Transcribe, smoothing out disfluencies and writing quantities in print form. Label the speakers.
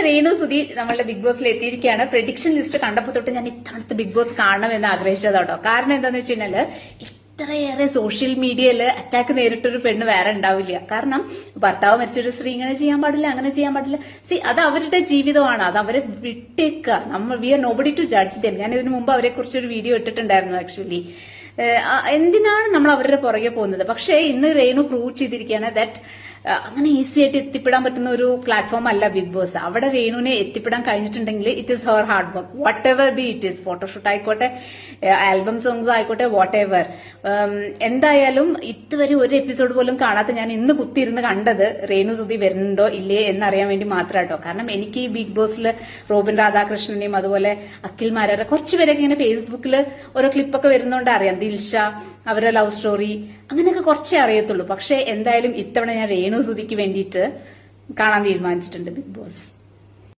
Speaker 1: രേണു സുധി നമ്മളുടെ ബിഗ് ബോസിൽ എത്തിയിരിക്കുകയാണ്. പ്രഡിക്ഷൻ ലിസ്റ്റ് കണ്ടപ്പോൾ തൊട്ട് ഞാൻ ഇത്തവണത്തെ ബിഗ് ബോസ് കാണണമെന്ന് ആഗ്രഹിച്ചതാട്ടോ. കാരണം എന്താന്ന് വെച്ച് കഴിഞ്ഞാല് ഇത്രയേറെ സോഷ്യൽ മീഡിയയിൽ അറ്റാക്ക് നേരിട്ടൊരു പെണ്ണ് വേറെ ഉണ്ടാവില്ല. കാരണം ഭർത്താവ് മരിച്ചൊരു സ്ത്രീ ഇങ്ങനെ ചെയ്യാൻ പാടില്ല, അങ്ങനെ ചെയ്യാൻ പാടില്ല. അത് അവരുടെ ജീവിതമാണ്, അത് അവരെ വിട്ടേക്കുക. We are nobody to judge them. ഞാൻ ഇതിനു മുമ്പ് അവരെ കുറിച്ചൊരു വീഡിയോ ഇട്ടിട്ടുണ്ടായിരുന്നു. ആക്ച്വലി എന്തിനാണ് നമ്മൾ അവരുടെ പുറകെ പോകുന്നത്? പക്ഷേ ഇന്ന് രേണു പ്രൂവ് ചെയ്തിരിക്കുകയാണ് ദാറ്റ് അങ്ങനെ ഈസി ആയിട്ട് എത്തിപ്പെടാൻ പറ്റുന്ന ഒരു പ്ലാറ്റ്ഫോം അല്ല ബിഗ് ബോസ്. അവിടെ രേണുവിനെ എത്തിപ്പെടാൻ കഴിഞ്ഞിട്ടുണ്ടെങ്കിൽ it is her hard work. What ever B it is, photoshoot ആയിക്കോട്ടെ, ആൽബം സോങ്സ് ആയിക്കോട്ടെ, വാട്ട് എവർ. എന്തായാലും ഇതുവരെ ഒരു എപ്പിസോഡ് പോലും കാണാത്ത ഞാൻ ഇന്ന് കുത്തിയിരുന്ന് കണ്ടത് രേണു സുധി വരുന്നുണ്ടോ ഇല്ലേ എന്നറിയാൻ വേണ്ടി മാത്രമാട്ടോ. കാരണം എനിക്ക് ഈ ബിഗ് ബോസിൽ റോബിൻ രാധാകൃഷ്ണനെയും അതുപോലെ അഖിൽ മാരാരെ കുറച്ചുപേരൊക്കെ ഇങ്ങനെ ഫേസ്ബുക്കിൽ ഓരോ ക്ലിപ്പൊക്കെ വരുന്നോണ്ട് അറിയാം. ദിൽഷ, അവരുടെ ലവ് സ്റ്റോറി, അങ്ങനെയൊക്കെ കുറച്ചേ അറിയത്തുള്ളൂ. പക്ഷെ എന്തായാലും ഇത്തവണ ഞാൻ രേണു സുധിക്ക് വേണ്ടിയിട്ട് കാണാൻ തീരുമാനിച്ചിട്ടുണ്ട് ബിഗ് ബോസ്.